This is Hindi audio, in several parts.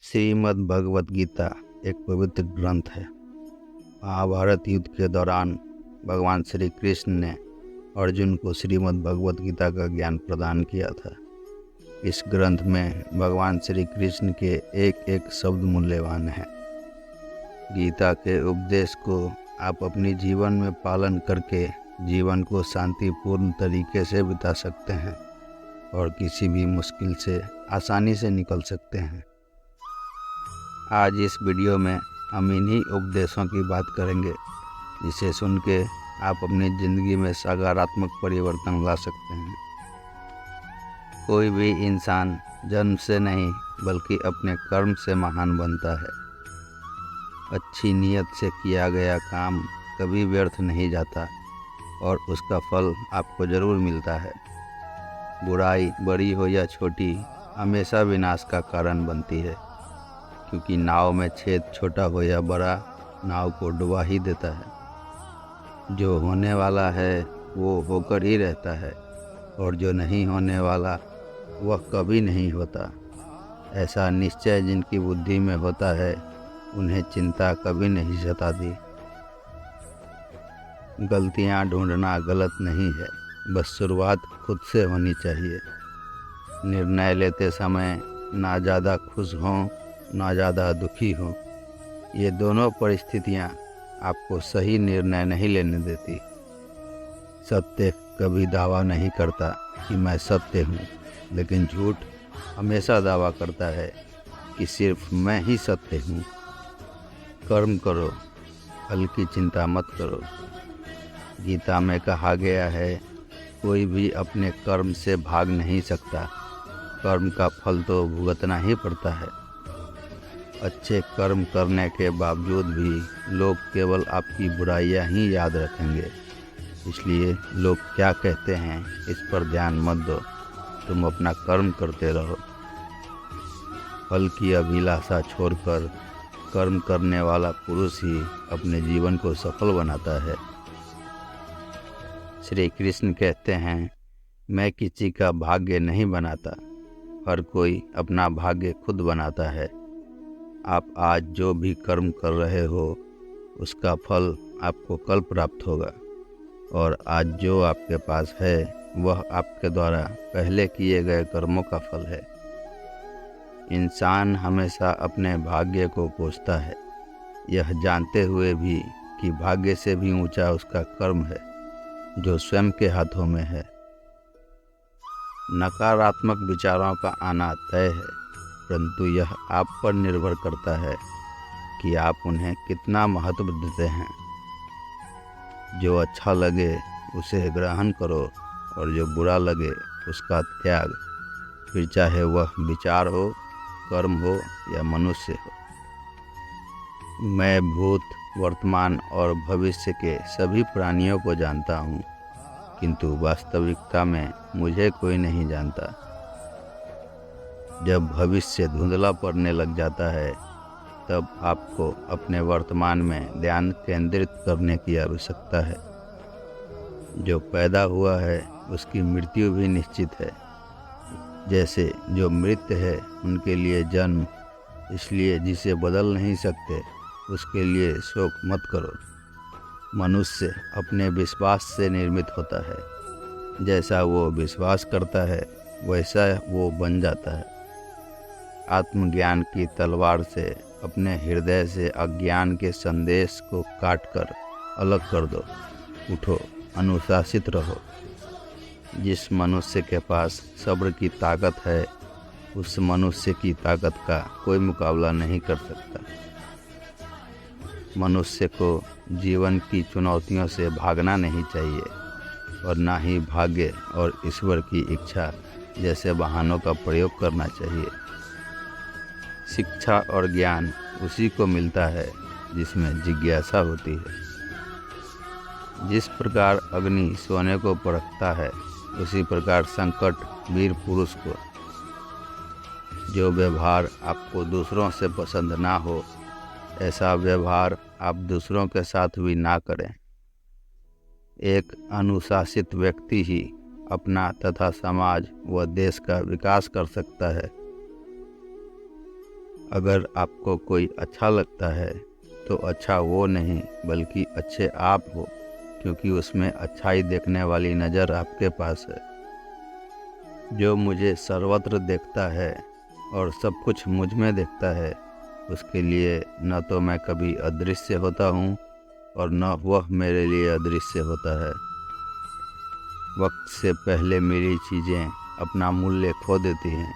श्रीमद् भगवत गीता एक पवित्र ग्रंथ है। महाभारत युद्ध के दौरान भगवान श्री कृष्ण ने अर्जुन को श्रीमद् भगवत गीता का ज्ञान प्रदान किया था। इस ग्रंथ में भगवान श्री कृष्ण के एक एक शब्द मूल्यवान है। गीता के उपदेश को आप अपनी जीवन में पालन करके जीवन को शांतिपूर्ण तरीके से बिता सकते हैं और किसी भी मुश्किल से आसानी से निकल सकते हैं। आज इस वीडियो में हम इन्हीं उपदेशों की बात करेंगे जिसे सुन के आप अपनी ज़िंदगी में सकारात्मक परिवर्तन ला सकते हैं। कोई भी इंसान जन्म से नहीं बल्कि अपने कर्म से महान बनता है। अच्छी नीयत से किया गया काम कभी व्यर्थ नहीं जाता और उसका फल आपको ज़रूर मिलता है। बुराई बड़ी हो या छोटी हमेशा विनाश का कारण बनती है, क्योंकि नाव में छेद छोटा हो या बड़ा नाव को डुबा ही देता है। जो होने वाला है वो होकर ही रहता है और जो नहीं होने वाला वह कभी नहीं होता। ऐसा निश्चय जिनकी बुद्धि में होता है उन्हें चिंता कभी नहीं सताती। गलतियां ढूंढना गलत नहीं है, बस शुरुआत खुद से होनी चाहिए। निर्णय लेते समय ना ज़्यादा खुश हों ना ज़्यादा दुखी हो। ये दोनों परिस्थितियाँ आपको सही निर्णय नहीं लेने देती। सत्य कभी दावा नहीं करता कि मैं सत्य हूँ, लेकिन झूठ हमेशा दावा करता है कि सिर्फ मैं ही सत्य हूँ। कर्म करो, फल की चिंता मत करो। गीता में कहा गया है, कोई भी अपने कर्म से भाग नहीं सकता। कर्म का फल तो भुगतना ही पड़ता है। अच्छे कर्म करने के बावजूद भी लोग केवल आपकी बुराइयां ही याद रखेंगे। इसलिए लोग क्या कहते हैं इस पर ध्यान मत दो, तुम अपना कर्म करते रहो। फल की अभिलाषा छोड़कर कर्म करने वाला पुरुष ही अपने जीवन को सफल बनाता है। श्री कृष्ण कहते हैं, मैं किसी का भाग्य नहीं बनाता, हर कोई अपना भाग्य खुद बनाता है। आप आज जो भी कर्म कर रहे हो उसका फल आपको कल प्राप्त होगा, और आज जो आपके पास है वह आपके द्वारा पहले किए गए कर्मों का फल है। इंसान हमेशा अपने भाग्य को कोसता है, यह जानते हुए भी कि भाग्य से भी ऊंचा उसका कर्म है जो स्वयं के हाथों में है। नकारात्मक विचारों का आना तय है, परंतु यह आप पर निर्भर करता है कि आप उन्हें कितना महत्व देते हैं। जो अच्छा लगे उसे ग्रहण करो और जो बुरा लगे उसका त्याग, फिर चाहे वह विचार हो, कर्म हो या मनुष्य हो। मैं भूत, वर्तमान और भविष्य के सभी प्राणियों को जानता हूँ, किंतु वास्तविकता में मुझे कोई नहीं जानता। जब भविष्य धुंधला पड़ने लग जाता है तब आपको अपने वर्तमान में ध्यान केंद्रित करने की आवश्यकता है। जो पैदा हुआ है उसकी मृत्यु भी निश्चित है। जैसे जो मृत है उनके लिए जन्म, इसलिए जिसे बदल नहीं सकते उसके लिए शोक मत करो। मनुष्य अपने विश्वास से निर्मित होता है। जैसा वो विश्वास करता है वैसा वो बन जाता है। आत्मज्ञान की तलवार से अपने हृदय से अज्ञान के संदेश को काटकर अलग कर दो। उठो, अनुशासित रहो। जिस मनुष्य के पास सब्र की ताकत है उस मनुष्य की ताकत का कोई मुकाबला नहीं कर सकता। मनुष्य को जीवन की चुनौतियों से भागना नहीं चाहिए और ना ही भाग्य और ईश्वर की इच्छा जैसे बहानों का प्रयोग करना चाहिए। शिक्षा और ज्ञान उसी को मिलता है जिसमें जिज्ञासा होती है। जिस प्रकार अग्नि सोने को परखता है उसी प्रकार संकट वीर पुरुष को। जो व्यवहार आपको दूसरों से पसंद ना हो ऐसा व्यवहार आप दूसरों के साथ भी ना करें। एक अनुशासित व्यक्ति ही अपना तथा समाज व देश का विकास कर सकता है। अगर आपको कोई अच्छा लगता है तो अच्छा वो नहीं बल्कि अच्छे आप हो, क्योंकि उसमें अच्छाई देखने वाली नज़र आपके पास है। जो मुझे सर्वत्र देखता है और सब कुछ मुझ में देखता है, उसके लिए न तो मैं कभी अदृश्य होता हूँ और न वह मेरे लिए अदृश्य होता है। वक्त से पहले मिली चीज़ें अपना मूल्य खो देती हैं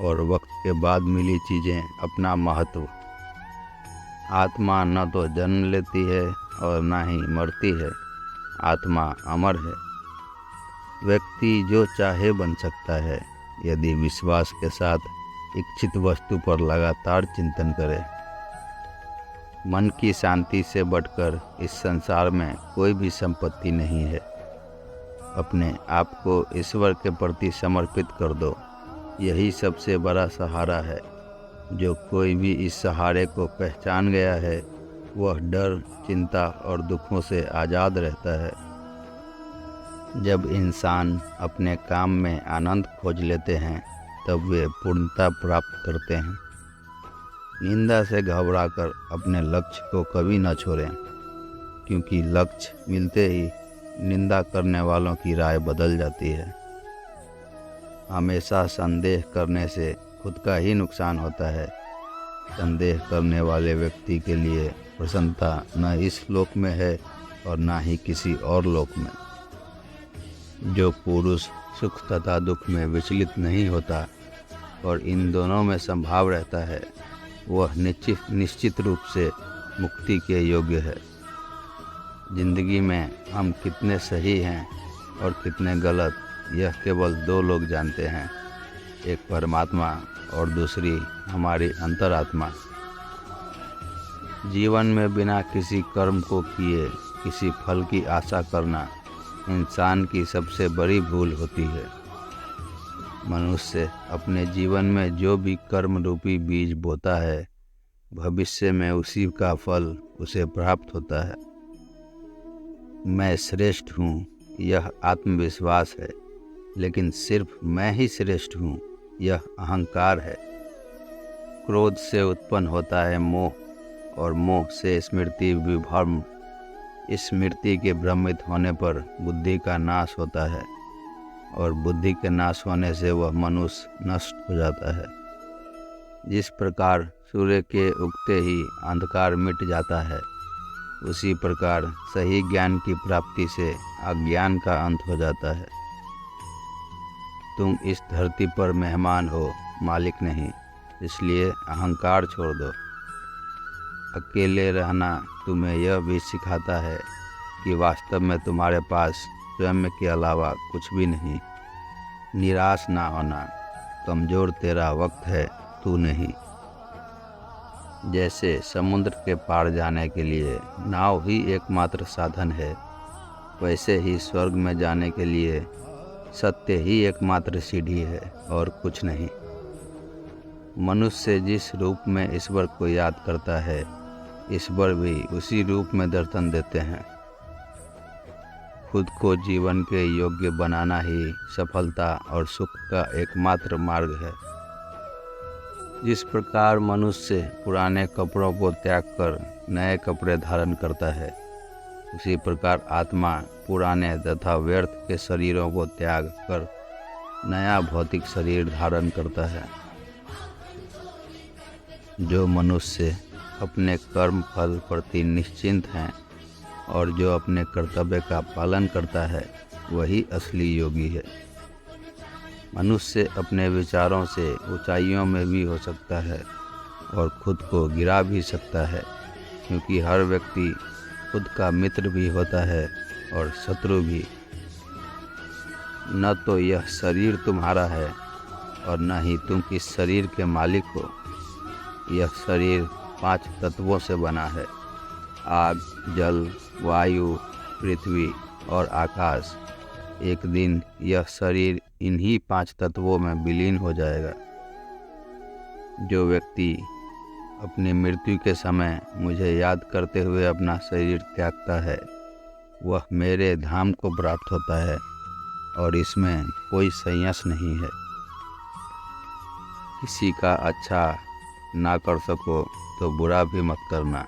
और वक्त के बाद मिली चीज़ें अपना महत्व। आत्मा न तो जन्म लेती है और न ही मरती है, आत्मा अमर है। व्यक्ति जो चाहे बन सकता है यदि विश्वास के साथ इच्छित वस्तु पर लगातार चिंतन करे। मन की शांति से बढ़कर इस संसार में कोई भी संपत्ति नहीं है। अपने आप को ईश्वर के प्रति समर्पित कर दो, यही सबसे बड़ा सहारा है। जो कोई भी इस सहारे को पहचान गया है वह डर, चिंता और दुखों से आज़ाद रहता है। जब इंसान अपने काम में आनंद खोज लेते हैं तब वे पूर्णता प्राप्त करते हैं। निंदा से घबराकर अपने लक्ष्य को कभी न छोड़ें, क्योंकि लक्ष्य मिलते ही निंदा करने वालों की राय बदल जाती है। हमेशा संदेह करने से खुद का ही नुकसान होता है। संदेह करने वाले व्यक्ति के लिए प्रसन्नता न इस लोक में है और न ही किसी और लोक में। जो पुरुष सुख तथा दुख में विचलित नहीं होता और इन दोनों में संभाव रहता है, वह निश्चित रूप से मुक्ति के योग्य है। जिंदगी में हम कितने सही हैं और कितने गलत, यह केवल दो लोग जानते हैं, एक परमात्मा और दूसरी हमारी अंतरात्मा। जीवन में बिना किसी कर्म को किए किसी फल की आशा करना इंसान की सबसे बड़ी भूल होती है। मनुष्य अपने जीवन में जो भी कर्म रूपी बीज बोता है, भविष्य में उसी का फल उसे प्राप्त होता है। मैं श्रेष्ठ हूँ, यह आत्मविश्वास है, लेकिन सिर्फ मैं ही श्रेष्ठ हूँ, यह अहंकार है। क्रोध से उत्पन्न होता है मोह, और मोह से स्मृति विभ्रम। स्मृति के भ्रमित होने पर बुद्धि का नाश होता है, और बुद्धि के नाश होने से वह मनुष्य नष्ट हो जाता है। जिस प्रकार सूर्य के उगते ही अंधकार मिट जाता है, उसी प्रकार सही ज्ञान की प्राप्ति से अज्ञान का अंत हो जाता है। तुम इस धरती पर मेहमान हो, मालिक नहीं, इसलिए अहंकार छोड़ दो। अकेले रहना तुम्हें यह भी सिखाता है कि वास्तव में तुम्हारे पास स्वयं के अलावा कुछ भी नहीं। निराश ना होना, कमज़ोर तेरा वक्त है, तू नहीं। जैसे समुद्र के पार जाने के लिए नाव ही एकमात्र साधन है, वैसे ही स्वर्ग में जाने के लिए सत्य ही एकमात्र सीढ़ी है और कुछ नहीं। मनुष्य जिस रूप में ईश्वर को याद करता है, ईश्वर भी उसी रूप में दर्शन देते हैं। खुद को जीवन के योग्य बनाना ही सफलता और सुख का एकमात्र मार्ग है। जिस प्रकार मनुष्य पुराने कपड़ों को त्याग कर नए कपड़े धारण करता है, उसी प्रकार आत्मा पुराने तथा व्यर्थ के शरीरों को त्याग कर नया भौतिक शरीर धारण करता है। जो मनुष्य अपने कर्म फल प्रति निश्चिंत हैं और जो अपने कर्तव्य का पालन करता है, वही असली योगी है। मनुष्य अपने विचारों से ऊंचाइयों में भी हो सकता है और खुद को गिरा भी सकता है, क्योंकि हर व्यक्ति खुद का मित्र भी होता है और शत्रु भी। न तो यह शरीर तुम्हारा है और न ही तुम इस शरीर के मालिक हो। यह शरीर 5 तत्वों से बना है: आग, जल, वायु, पृथ्वी और आकाश। एक दिन यह शरीर इन्हीं 5 तत्वों में विलीन हो जाएगा। जो व्यक्ति अपनी मृत्यु के समय मुझे याद करते हुए अपना शरीर त्यागता है, वह मेरे धाम को प्राप्त होता है और इसमें कोई संयस नहीं है। किसी का अच्छा ना कर सको तो बुरा भी मत करना।